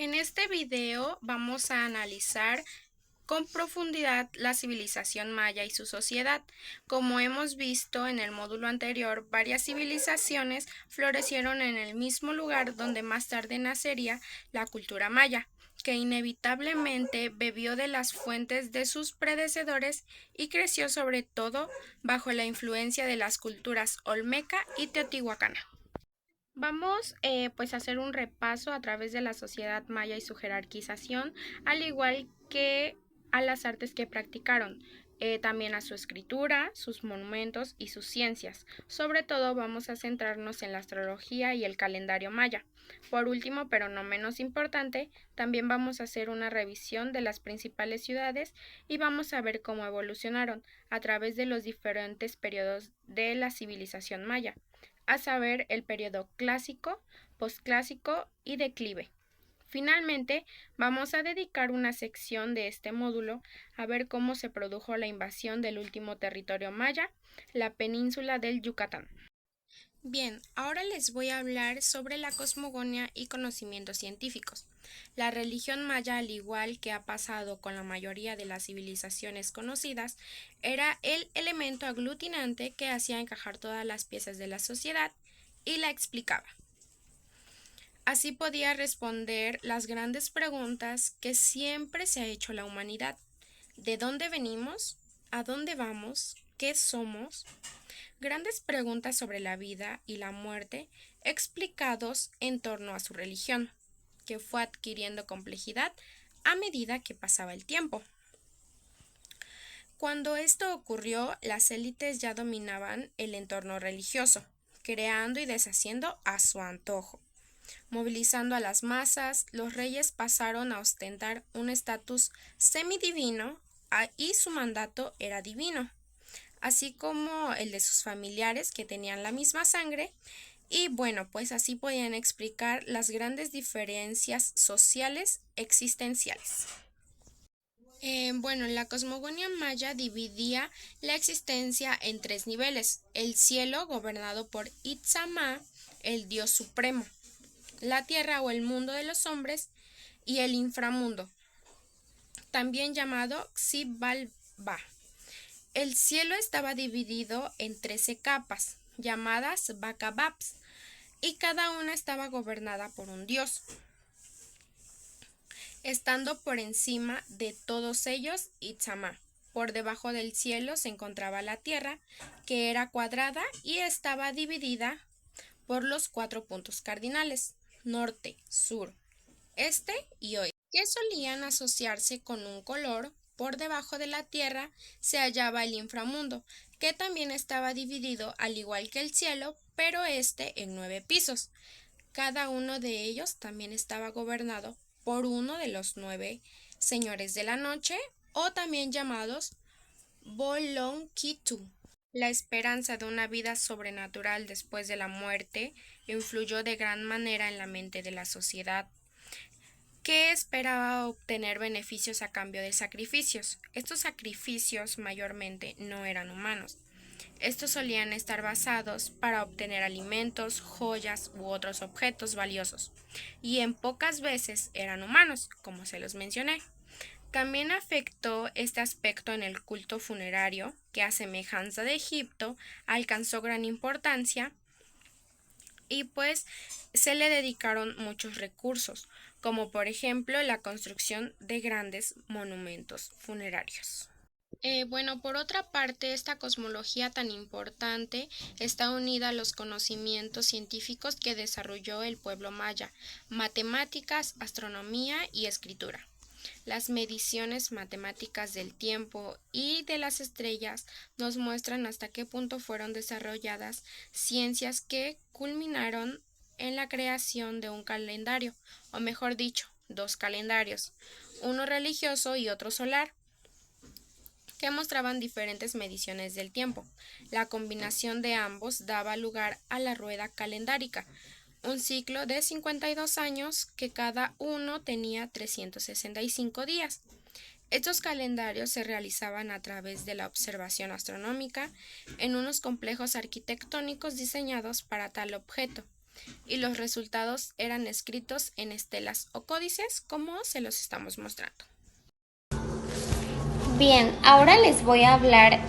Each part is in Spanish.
En este video vamos a analizar con profundidad la civilización maya y su sociedad. Como hemos visto en el módulo anterior, varias civilizaciones florecieron en el mismo lugar donde más tarde nacería la cultura maya, que inevitablemente bebió de las fuentes de sus predecesores y creció sobre todo bajo la influencia de las culturas olmeca y teotihuacana. Vamos pues a hacer un repaso a través de la sociedad maya y su jerarquización, al igual que a las artes que practicaron, también a su escritura, sus monumentos y sus ciencias. Sobre todo vamos a centrarnos en la astrología y el calendario maya. Por último, pero no menos importante, también vamos a hacer una revisión de las principales ciudades y vamos a ver cómo evolucionaron a través de los diferentes periodos de la civilización maya, a saber el periodo clásico, posclásico y declive. Finalmente, vamos a dedicar una sección de este módulo a ver cómo se produjo la invasión del último territorio maya, la península del Yucatán. Bien, ahora les voy a hablar sobre la cosmogonía y conocimientos científicos. La religión maya, al igual que ha pasado con la mayoría de las civilizaciones conocidas, era el elemento aglutinante que hacía encajar todas las piezas de la sociedad y la explicaba. Así podía responder las grandes preguntas que siempre se ha hecho la humanidad: ¿de dónde venimos? ¿A dónde vamos? ¿Qué somos? Grandes preguntas sobre la vida y la muerte explicados en torno a su religión, que fue adquiriendo complejidad a medida que pasaba el tiempo. Cuando esto ocurrió, las élites ya dominaban el entorno religioso, creando y deshaciendo a su antojo. Movilizando a las masas, los reyes pasaron a ostentar un estatus semidivino y su mandato era divino, así como el de sus familiares que tenían la misma sangre, y bueno, pues así podían explicar las grandes diferencias sociales existenciales. Bueno, la cosmogonía maya dividía la existencia en tres niveles: el cielo, gobernado por Itzamá, el dios supremo; la tierra o el mundo de los hombres; y el inframundo, también llamado Xibalbá. El cielo estaba dividido en 13 capas, llamadas Bakababs, y cada una estaba gobernada por un dios, estando por encima de todos ellos Itzamá. Por debajo del cielo se encontraba la tierra, que era cuadrada y estaba dividida por los 4 puntos cardinales: norte, sur, este y oeste, que solían asociarse con un color. Por debajo de la tierra se hallaba el inframundo, que también estaba dividido al igual que el cielo, pero este en 9 pisos. Cada uno de ellos también estaba gobernado por uno de los 9 señores de la noche, o también llamados Bolonquitu. La esperanza de una vida sobrenatural después de la muerte influyó de gran manera en la mente de la sociedad, que esperaba obtener beneficios a cambio de sacrificios. Estos sacrificios mayormente no eran humanos. Estos solían estar basados para obtener alimentos, joyas u otros objetos valiosos, y en pocas veces eran humanos, como se los mencioné. También afectó este aspecto en el culto funerario, que a semejanza de Egipto alcanzó gran importancia, y pues se le dedicaron muchos recursos, como por ejemplo la construcción de grandes monumentos funerarios. Bueno, por otra parte, esta cosmología tan importante está unida a los conocimientos científicos que desarrolló el pueblo maya: matemáticas, astronomía y escritura. Las mediciones matemáticas del tiempo y de las estrellas nos muestran hasta qué punto fueron desarrolladas ciencias que culminaron en la creación de un calendario, o mejor dicho, 2 calendarios, uno religioso y otro solar, que mostraban diferentes mediciones del tiempo. La combinación de ambos daba lugar a la rueda calendárica, un ciclo de 52 años que cada uno tenía 365 días. Estos calendarios se realizaban a través de la observación astronómica en unos complejos arquitectónicos diseñados para tal objeto. y los resultados eran escritos en estelas o códices, como se los estamos mostrando. Bien, ahora les voy a hablar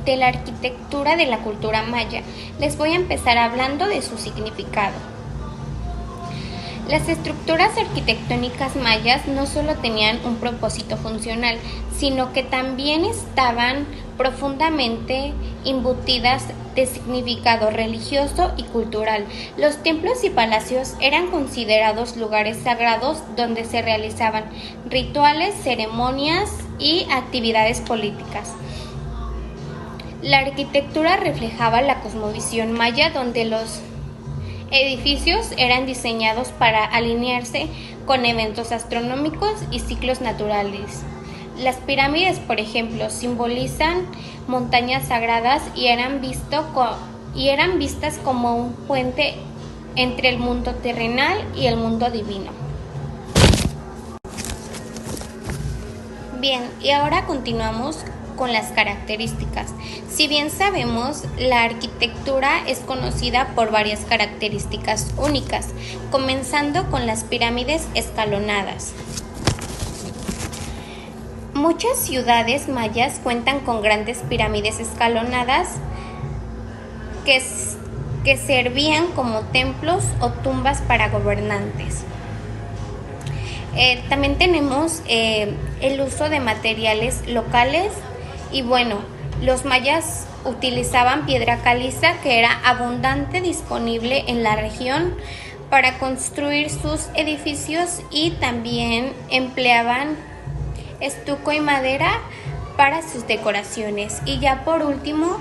de la arquitectura de la cultura maya. Les voy a empezar hablando de su significado. Las estructuras arquitectónicas mayas no solo tenían un propósito funcional, sino que también estaban profundamente embutidas de significado religioso y cultural. Los templos y palacios eran considerados lugares sagrados donde se realizaban rituales, ceremonias y actividades políticas. La arquitectura reflejaba la cosmovisión maya, donde los edificios eran diseñados para alinearse con eventos astronómicos y ciclos naturales. Las pirámides, por ejemplo, simbolizan montañas sagradas y eran vistas como un puente entre el mundo terrenal y el mundo divino. Bien, y ahora continuamos con las características. Si bien sabemos, la arquitectura es conocida por varias características únicas, comenzando con las pirámides escalonadas. Muchas ciudades mayas cuentan con grandes pirámides escalonadas que servían como templos o tumbas para gobernantes. También tenemos el uso de materiales locales y bueno, los mayas utilizaban piedra caliza, que era abundante disponible en la región para construir sus edificios, y también empleaban estuco y madera para sus decoraciones. Y ya por último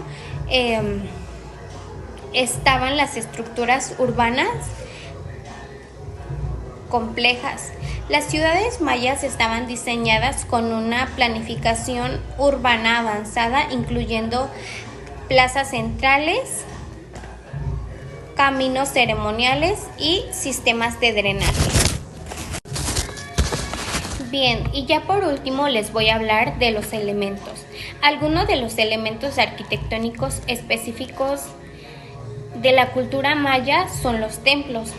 estaban las estructuras urbanas complejas. Las ciudades mayas estaban diseñadas con una planificación urbana avanzada, incluyendo plazas centrales, caminos ceremoniales y sistemas de drenaje. Bien, y ya por último les voy a hablar de los elementos. Algunos de los elementos arquitectónicos específicos de la cultura maya son los templos,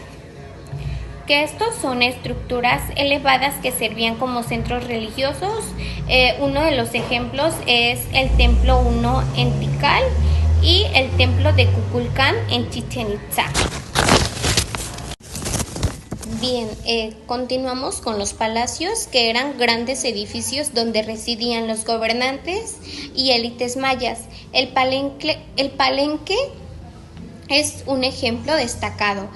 que estos son estructuras elevadas que servían como centros religiosos. Uno de los ejemplos es el Templo 1 en Tikal y el Templo de Kukulcán en Chichén Itzá. Bien, continuamos con los palacios, que eran grandes edificios donde residían los gobernantes y élites mayas. El palenque es un ejemplo destacado.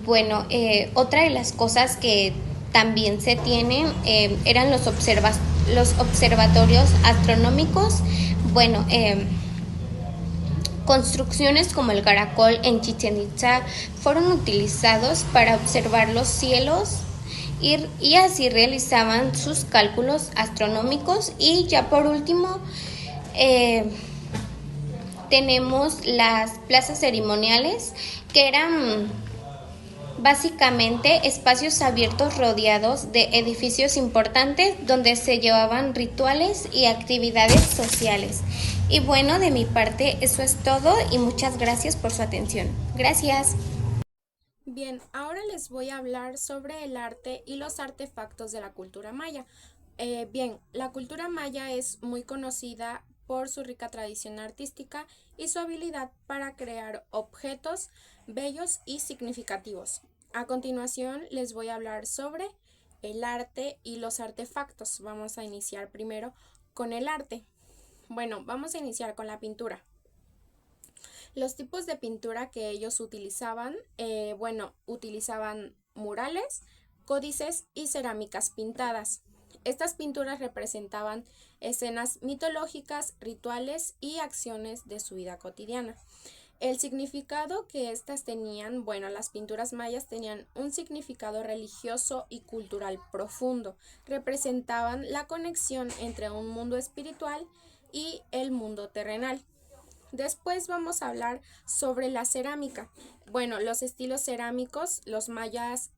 Bueno, otra de las cosas que también se tienen eran los observatorios astronómicos. Bueno, construcciones como el Caracol en Chichén Itzá fueron utilizados para observar los cielos y así realizaban sus cálculos astronómicos. Y ya por último, tenemos las plazas ceremoniales, que eran básicamente espacios abiertos rodeados de edificios importantes donde se llevaban rituales y actividades sociales. Y bueno, de mi parte eso es todo y muchas gracias por su atención. Gracias. Bien, ahora les voy a hablar sobre el arte y los artefactos de la cultura maya. Bien, la cultura maya es muy conocida por su rica tradición artística y su habilidad para crear objetos bellos y significativos. A continuación les voy a hablar sobre el arte y los artefactos. Vamos a iniciar primero con el arte. Bueno, vamos a iniciar con la pintura. Los tipos de pintura que ellos utilizaban, utilizaban murales, códices y cerámicas pintadas. Estas pinturas representaban escenas mitológicas, rituales y acciones de su vida cotidiana. El significado que estas tenían, las pinturas mayas tenían un significado religioso y cultural profundo. Representaban la conexión entre un mundo espiritual y el mundo terrenal. Después vamos a hablar sobre la cerámica. Bueno, los estilos cerámicos, los mayas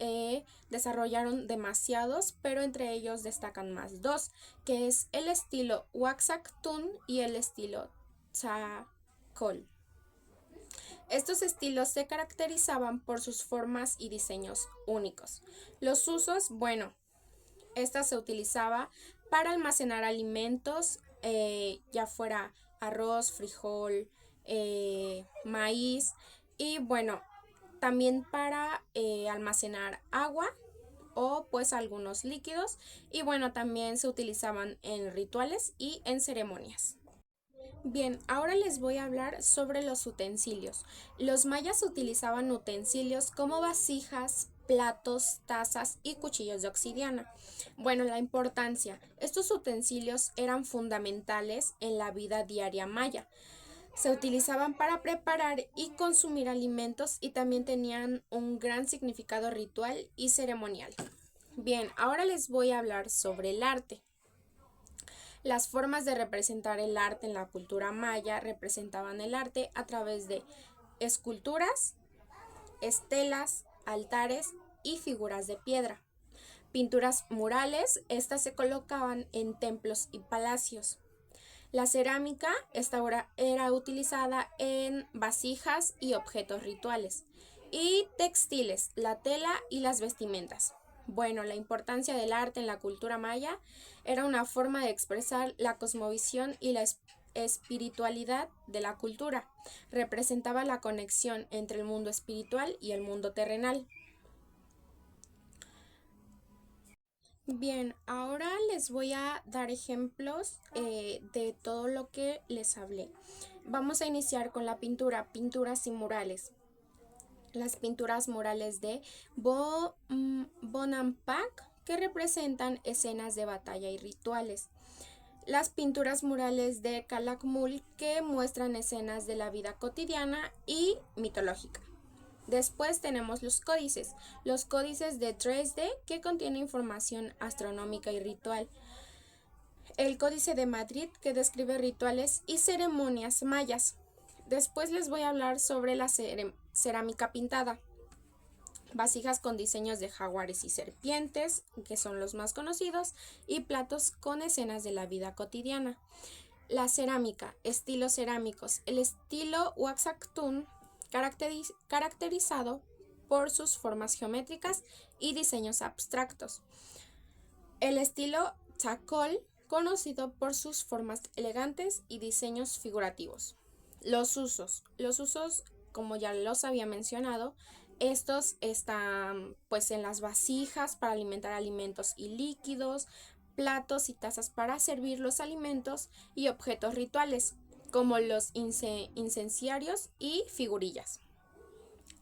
desarrollaron demasiados, pero entre ellos destacan más dos, que es el estilo Oaxac Tun y el estilo Tzakol. Estos estilos se caracterizaban por sus formas y diseños únicos. Los usos, bueno, esta se utilizaba para almacenar alimentos, ya fuera arroz, frijol, maíz y bueno, también para almacenar agua o pues algunos líquidos y bueno, también se utilizaban en rituales y en ceremonias. Bien, ahora les voy a hablar sobre los utensilios. Los mayas utilizaban utensilios como vasijas, platos, tazas y cuchillos de obsidiana. Bueno, la importancia. Estos utensilios eran fundamentales en la vida diaria maya. Se utilizaban para preparar y consumir alimentos y también tenían un gran significado ritual y ceremonial. Bien, ahora les voy a hablar sobre el arte. Las formas de representar el arte en la cultura maya representaban el arte a través de esculturas, estelas, altares y figuras de piedra. Pinturas murales, estas se colocaban en templos y palacios. La cerámica, esta era utilizada en vasijas y objetos rituales. Y textiles, la tela y las vestimentas. Bueno, la importancia del arte en la cultura maya era una forma de expresar la cosmovisión y la espiritualidad de la cultura. Representaba la conexión entre el mundo espiritual y el mundo terrenal. Bien, ahora les voy a dar ejemplos de todo lo que les hablé. Vamos a iniciar con la pintura, pinturas y murales. Las pinturas murales de Bonampak, que representan escenas de batalla y rituales. Las pinturas murales de Calakmul, que muestran escenas de la vida cotidiana y mitológica. Después tenemos los códices de Dresde, que contienen información astronómica y ritual. El Códice de Madrid, que describe rituales y ceremonias mayas. Después les voy a hablar sobre la cerámica pintada. Vasijas con diseños de jaguares y serpientes, que son los más conocidos, y platos con escenas de la vida cotidiana. La cerámica, estilos cerámicos. El estilo Oaxachtún, caracterizado por sus formas geométricas y diseños abstractos. El estilo Tzakol, conocido por sus formas elegantes y diseños figurativos. Los usos, como ya los había mencionado, estos están pues en las vasijas para alimentar alimentos y líquidos, platos y tazas para servir los alimentos y objetos rituales, como los incenciarios y figurillas.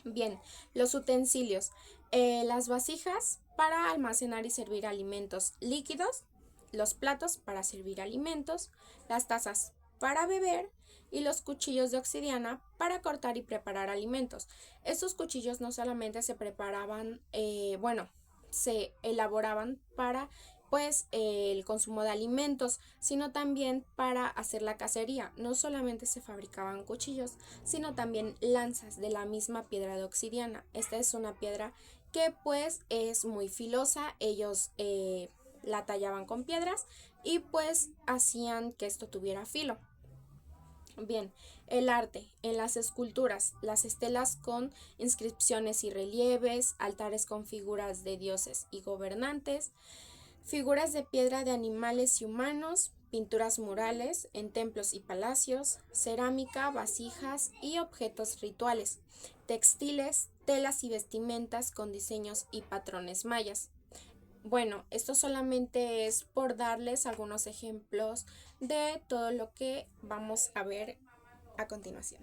Bien, los utensilios. Las vasijas para almacenar y servir alimentos líquidos, los platos para servir alimentos, las tazas para beber y los cuchillos de obsidiana para cortar y preparar alimentos. Estos cuchillos no solamente se preparaban, se elaboraban para el consumo de alimentos, sino también para hacer la cacería. No solamente se fabricaban cuchillos, sino también lanzas de la misma piedra de obsidiana. Esta es una piedra que pues es muy filosa. Ellos la tallaban con piedras y pues hacían que esto tuviera filo. Bien, el arte. En las esculturas, las estelas con inscripciones y relieves, altares con figuras de dioses y gobernantes, figuras de piedra de animales y humanos, pinturas murales en templos y palacios, cerámica, vasijas y objetos rituales, textiles, telas y vestimentas con diseños y patrones mayas. Bueno, esto solamente es por darles algunos ejemplos de todo lo que vamos a ver a continuación.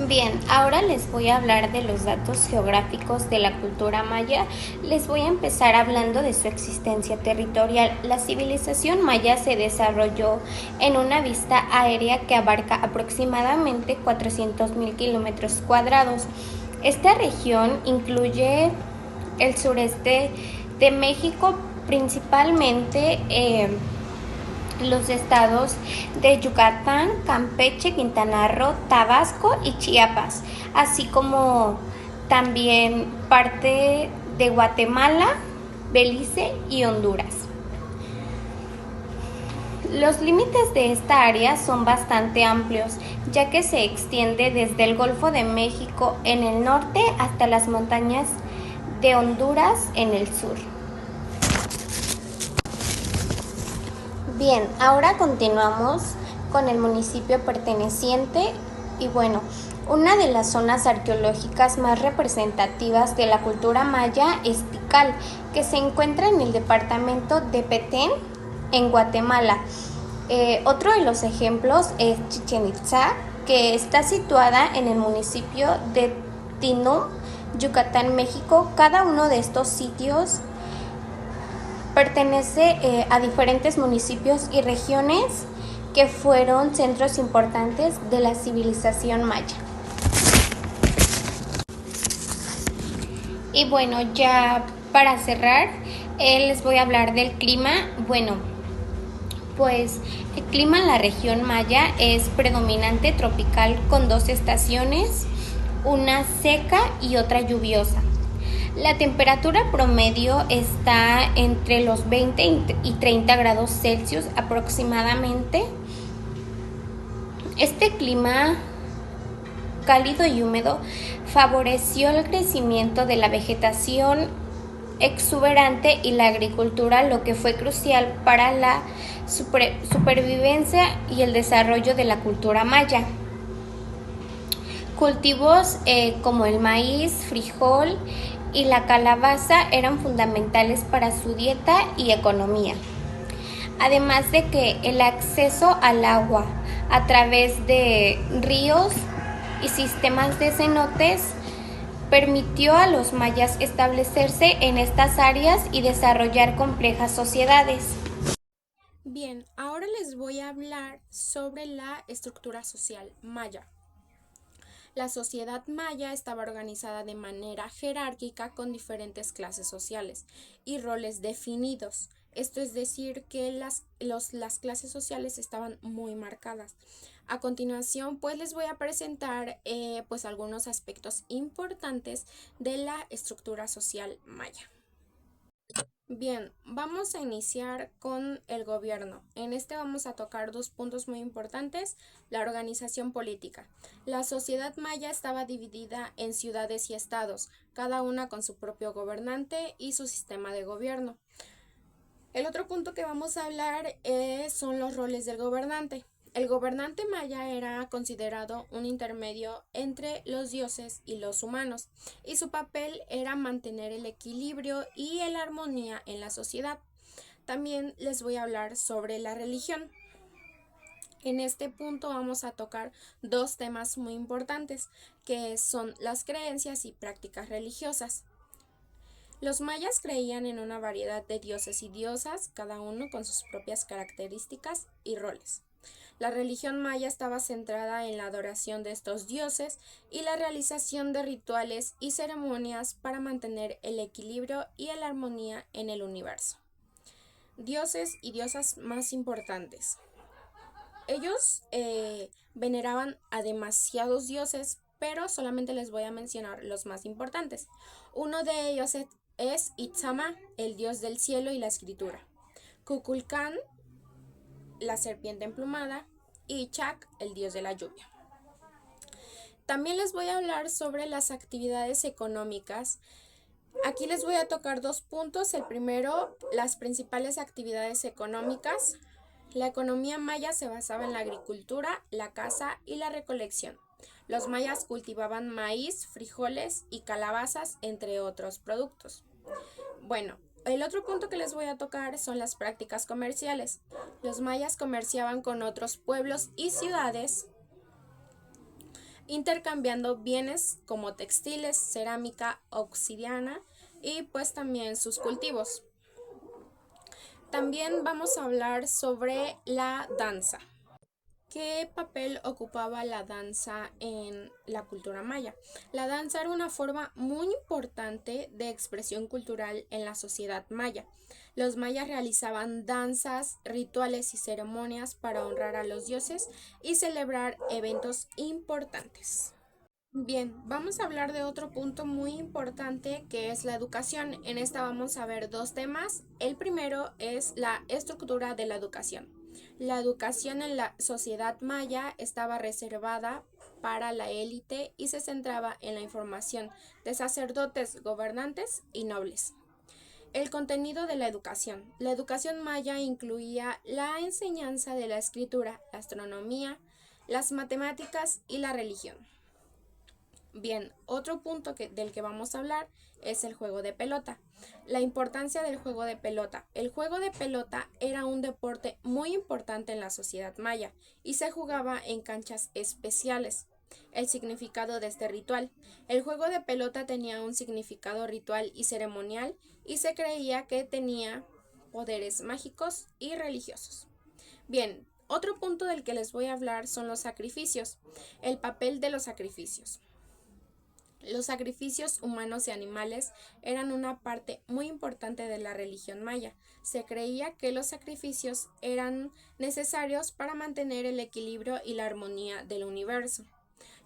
Bien, ahora les voy a hablar de los datos geográficos de la cultura maya. Les voy a empezar hablando de su existencia territorial. La civilización maya se desarrolló en una vista aérea que abarca aproximadamente 400,000 kilómetros cuadrados. Esta región incluye el sureste de México, principalmente los estados de Yucatán, Campeche, Quintana Roo, Tabasco y Chiapas, así como también parte de Guatemala, Belice y Honduras. Los límites de esta área son bastante amplios, ya que se extiende desde el Golfo de México en el norte hasta las montañas de Honduras en el sur. Bien, ahora continuamos con el municipio perteneciente y bueno, una de las zonas arqueológicas más representativas de la cultura maya es Tikal, que se encuentra en el departamento de Petén, en Guatemala. Otro de los ejemplos es Chichén Itzá, que está situada en el municipio de Tinú, Yucatán, México. Cada uno de estos sitios pertenece a diferentes municipios y regiones que fueron centros importantes de la civilización maya. Y bueno, ya para cerrar, les voy a hablar del clima. Bueno, pues el clima en la región maya es predominante tropical con 2 estaciones, una seca y otra lluviosa. La temperatura promedio está entre los 20 y 30 grados Celsius aproximadamente. Este clima cálido y húmedo favoreció el crecimiento de la vegetación exuberante y la agricultura, lo que fue crucial para la supervivencia y el desarrollo de la cultura maya. Cultivos como el maíz, frijol y la calabaza eran fundamentales para su dieta y economía. Además de que el acceso al agua a través de ríos y sistemas de cenotes permitió a los mayas establecerse en estas áreas y desarrollar complejas sociedades. Bien, ahora les voy a hablar sobre la estructura social maya. La sociedad maya estaba organizada de manera jerárquica con diferentes clases sociales y roles definidos. Esto es decir, que las clases sociales estaban muy marcadas. A continuación, pues les voy a presentar pues algunos aspectos importantes de la estructura social maya. Bien, vamos a iniciar con el gobierno. En este vamos a tocar 2 puntos muy importantes: la organización política. La sociedad maya estaba dividida en ciudades y estados, cada una con su propio gobernante y su sistema de gobierno. El otro punto que vamos a hablar son los roles del gobernante. El gobernante maya era considerado un intermedio entre los dioses y los humanos, y su papel era mantener el equilibrio y la armonía en la sociedad. También les voy a hablar sobre la religión. En este punto vamos a tocar 2 temas muy importantes, que son las creencias y prácticas religiosas. Los mayas creían en una variedad de dioses y diosas, cada uno con sus propias características y roles. La religión maya estaba centrada en la adoración de estos dioses y la realización de rituales y ceremonias para mantener el equilibrio y la armonía en el universo. Dioses y diosas más importantes. Ellos veneraban a demasiados dioses, pero solamente les voy a mencionar los más importantes. Uno de ellos es Itzama, el dios del cielo y la escritura; Kukulcán, la serpiente emplumada; y Chak, el dios de la lluvia. También les voy a hablar sobre las actividades económicas. Aquí les voy a tocar 2 puntos. El primero, las principales actividades económicas. La economía maya se basaba en la agricultura, la caza y la recolección. Los mayas cultivaban maíz, frijoles y calabazas, entre otros productos. Bueno, el otro punto que les voy a tocar son las prácticas comerciales. Los mayas comerciaban con otros pueblos y ciudades, intercambiando bienes como textiles, cerámica, obsidiana y pues también sus cultivos. También vamos a hablar sobre la danza. ¿Qué papel ocupaba la danza en la cultura maya? La danza era una forma muy importante de expresión cultural en la sociedad maya. Los mayas realizaban danzas, rituales y ceremonias para honrar a los dioses y celebrar eventos importantes. Bien, vamos a hablar de otro punto muy importante, que es la educación. En esta vamos a ver 2 temas. El primero es la estructura de la educación. La educación en la sociedad maya estaba reservada para la élite y se centraba en la información de sacerdotes, gobernantes y nobles. El contenido de la educación. La educación maya incluía la enseñanza de la escritura, la astronomía, las matemáticas y la religión. Bien, otro punto del que vamos a hablar es el juego de pelota. La importancia del juego de pelota. El juego de pelota era un deporte muy importante en la sociedad maya y se jugaba en canchas especiales. El significado de este ritual. El juego de pelota tenía un significado ritual y ceremonial y se creía que tenía poderes mágicos y religiosos. Bien, otro punto del que les voy a hablar son los sacrificios. El papel de los sacrificios. Los sacrificios humanos y animales eran una parte muy importante de la religión maya. Se creía que los sacrificios eran necesarios para mantener el equilibrio y la armonía del universo.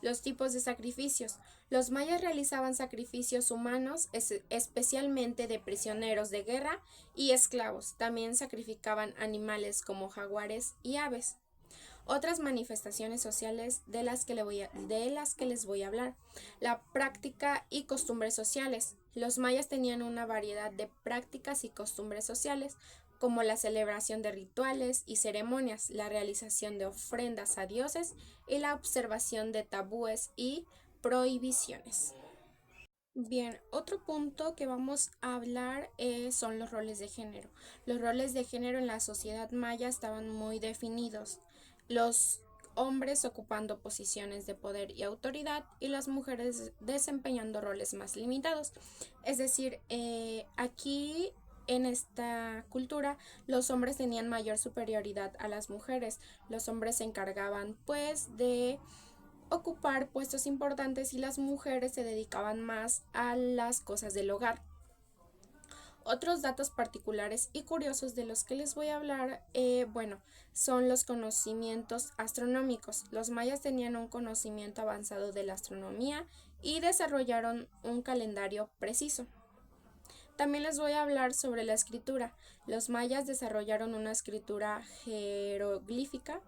Los tipos de sacrificios. Los mayas realizaban sacrificios humanos, especialmente de prisioneros de guerra y esclavos. También sacrificaban animales como jaguares y aves. Otras manifestaciones sociales de las que les voy a hablar. La práctica y costumbres sociales. Los mayas tenían una variedad de prácticas y costumbres sociales, como la celebración de rituales y ceremonias, la realización de ofrendas a dioses y la observación de tabúes y prohibiciones. Bien, otro punto que vamos a hablar son los roles de género. Los roles de género en la sociedad maya estaban muy definidos. Los hombres ocupando posiciones de poder y autoridad y las mujeres desempeñando roles más limitados. Es decir, aquí en esta cultura los hombres tenían mayor superioridad a las mujeres. Los hombres se encargaban pues de ocupar puestos importantes y las mujeres se dedicaban más a las cosas del hogar. Otros datos particulares y curiosos de los que les voy a hablar, son los conocimientos astronómicos. Los mayas tenían un conocimiento avanzado de la astronomía y desarrollaron un calendario preciso. También les voy a hablar sobre la escritura. Los mayas desarrollaron una escritura jeroglífica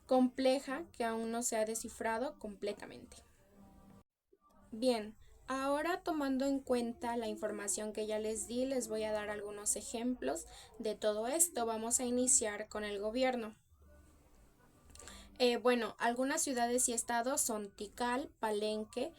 compleja que aún no se ha descifrado completamente. Bien, ahora tomando en cuenta la información que ya les di, les voy a dar algunos ejemplos de todo esto. Vamos a iniciar con el gobierno. Algunas ciudades y estados son Tikal, Palenque,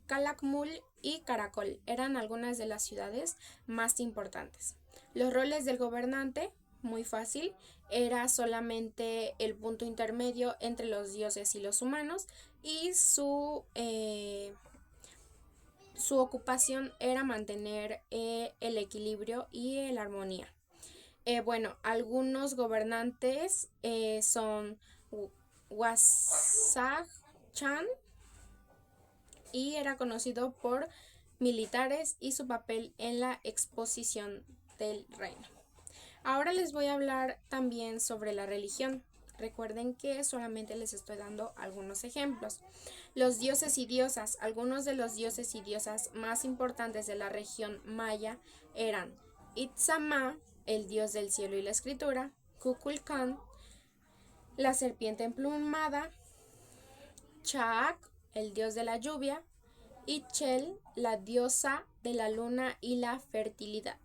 Calakmul y Caracol. Eran algunas de las ciudades más importantes. Los roles del gobernante, muy fácil, era solamente el punto intermedio entre los dioses y los humanos y su ocupación era mantener el equilibrio y la armonía. Algunos gobernantes son Wasag-Chan y era conocido por militares y su papel en la exposición del reino. Ahora les voy a hablar también sobre la religión. Recuerden que solamente les estoy dando algunos ejemplos. Los dioses y diosas. Algunos de los dioses y diosas más importantes de la región maya eran Itzamá, el dios del cielo y la escritura, Kukulcán, la serpiente emplumada, Chaak, el dios de la lluvia, y Chel, la diosa de la luna y la fertilidad.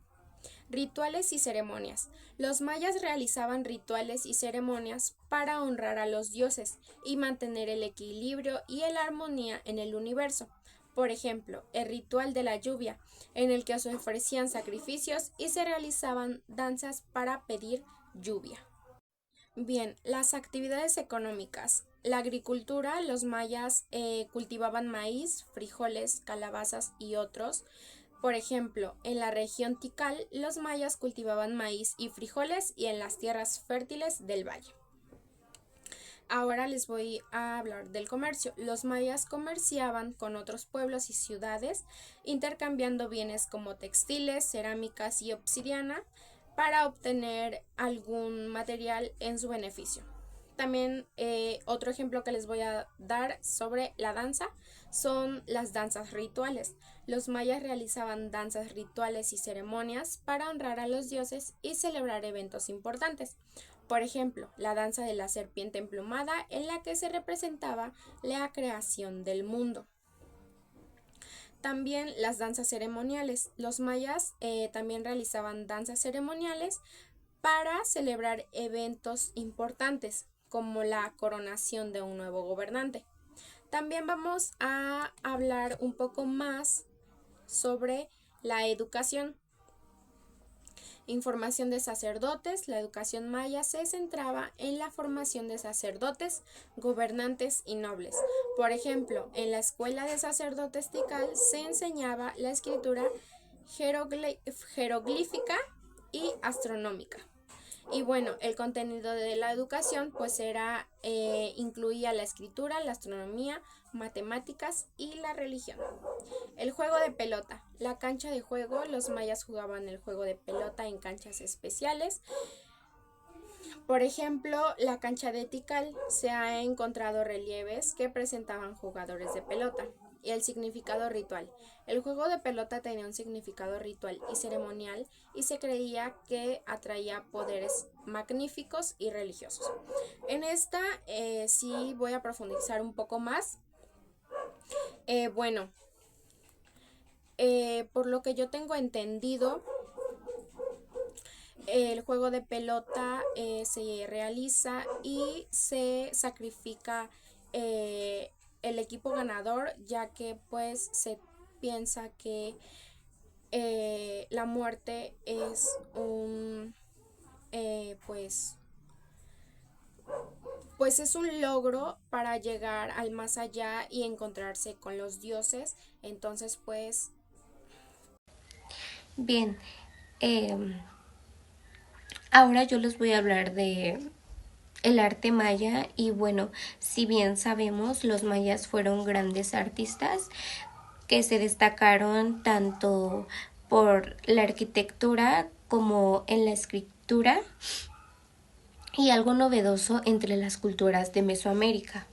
Rituales y ceremonias. Los mayas realizaban rituales y ceremonias para honrar a los dioses y mantener el equilibrio y la armonía en el universo. Por ejemplo, el ritual de la lluvia, en el que se ofrecían sacrificios y se realizaban danzas para pedir lluvia. Bien, las actividades económicas. La agricultura, los mayas cultivaban maíz, frijoles, calabazas y otros. Por ejemplo, en la región Tikal, los mayas cultivaban maíz y frijoles y en las tierras fértiles del valle. Ahora les voy a hablar del comercio. Los mayas comerciaban con otros pueblos y ciudades, intercambiando bienes como textiles, cerámicas y obsidiana para obtener algún material en su beneficio. También otro ejemplo que les voy a dar sobre la danza son las danzas rituales. Los mayas realizaban danzas rituales y ceremonias para honrar a los dioses y celebrar eventos importantes. Por ejemplo, la danza de la serpiente emplumada, en la que se representaba la creación del mundo. También las danzas ceremoniales. Los mayas también realizaban danzas ceremoniales para celebrar eventos importantes, como la coronación de un nuevo gobernante. También vamos a hablar un poco más sobre la educación. Información de sacerdotes. La educación maya se centraba en la formación de sacerdotes, gobernantes y nobles. Por ejemplo, en la escuela de sacerdotes Tikal se enseñaba la escritura jeroglífica y astronómica. Y bueno, el contenido de la educación pues incluía la escritura, la astronomía, matemáticas y la religión. El juego de pelota. La cancha de juego. Los mayas jugaban el juego de pelota en canchas especiales. Por ejemplo, la cancha de Tikal se ha encontrado relieves que presentaban jugadores de pelota. Y el significado ritual. El juego de pelota tenía un significado ritual y ceremonial y se creía que atraía poderes magníficos y religiosos. En esta sí voy a profundizar un poco más. Por lo que yo tengo entendido, el juego de pelota se realiza y se sacrifica el equipo ganador, ya que pues se piensa que la muerte es pues es un logro para llegar al más allá y encontrarse con los dioses. Entonces pues Bien, ahora yo les voy a hablar de el arte maya y bueno, si bien sabemos, los mayas fueron grandes artistas que se destacaron tanto por la arquitectura como en la escritura y algo novedoso entre las culturas de Mesoamérica.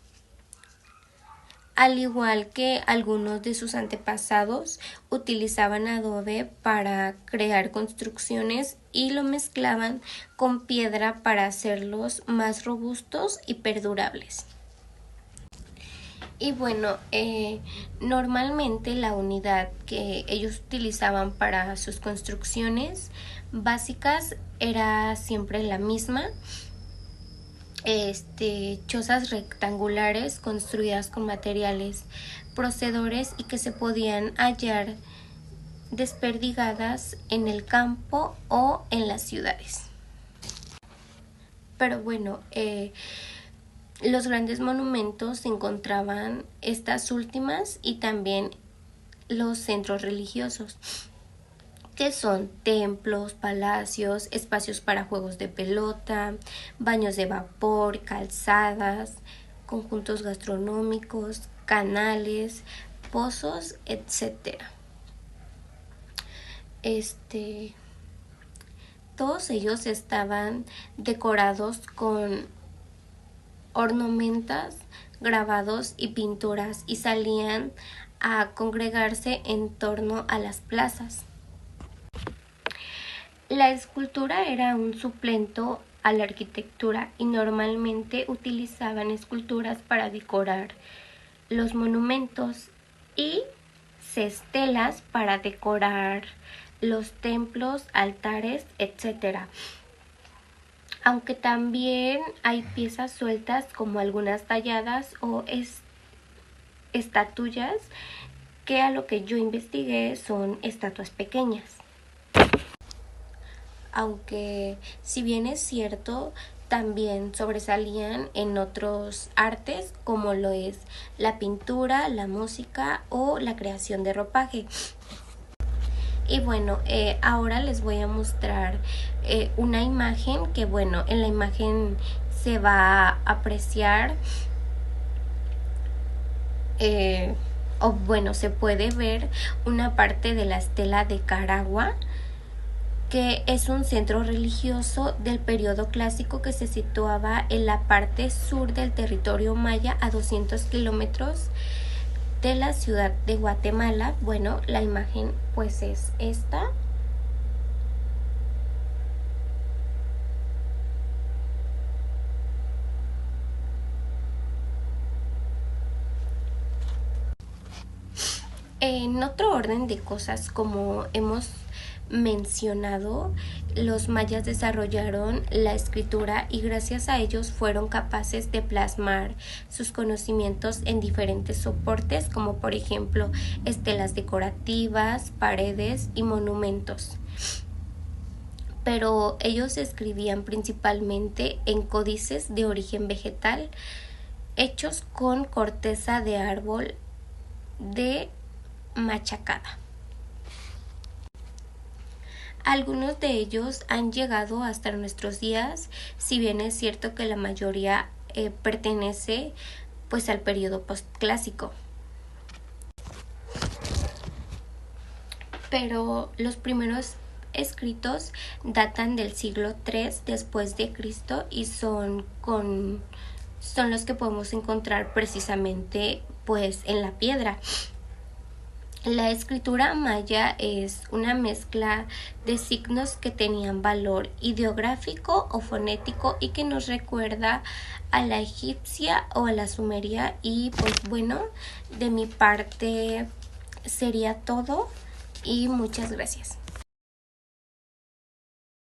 Al igual que algunos de sus antepasados, utilizaban adobe para crear construcciones y lo mezclaban con piedra para hacerlos más robustos y perdurables. Y bueno, normalmente la unidad que ellos utilizaban para sus construcciones básicas era siempre la misma. Chozas rectangulares construidas con materiales procedores y que se podían hallar desperdigadas en el campo o en las ciudades. Pero bueno, los grandes monumentos se encontraban estas últimas y también los centros religiosos, que son templos, palacios, espacios para juegos de pelota, baños de vapor, calzadas, conjuntos gastronómicos, canales, pozos, etc. Todos ellos estaban decorados con ornamentas, grabados y pinturas y salían a congregarse en torno a las plazas. La escultura era un suplento a la arquitectura y normalmente utilizaban esculturas para decorar los monumentos y cestelas para decorar los templos, altares, etc. Aunque también hay piezas sueltas como algunas talladas o estatuillas que a lo que yo investigué son estatuas pequeñas. Aunque si bien es cierto, también sobresalían en otros artes como lo es la pintura, la música o la creación de ropaje. Y bueno, ahora les voy a mostrar una imagen que bueno, en la imagen se va a apreciar se puede ver una parte de la estela de Caragua que es un centro religioso del periodo clásico que se situaba en la parte sur del territorio maya a 200 kilómetros de la ciudad de Guatemala. Bueno, la imagen pues es esta. En otro orden de cosas, como hemos mencionado, los mayas desarrollaron la escritura y gracias a ellos fueron capaces de plasmar sus conocimientos en diferentes soportes, como por ejemplo estelas decorativas, paredes y monumentos. Pero ellos escribían principalmente en códices de origen vegetal, hechos con corteza de árbol de machacada. Algunos de ellos han llegado hasta nuestros días, si bien es cierto que la mayoría pertenece pues al periodo postclásico. Pero los primeros escritos datan del siglo III después de Cristo y son los que podemos encontrar precisamente pues en la piedra. La escritura maya es una mezcla de signos que tenían valor ideográfico o fonético y que nos recuerda a la egipcia o a la sumeria. Y pues bueno, de mi parte sería todo y muchas gracias.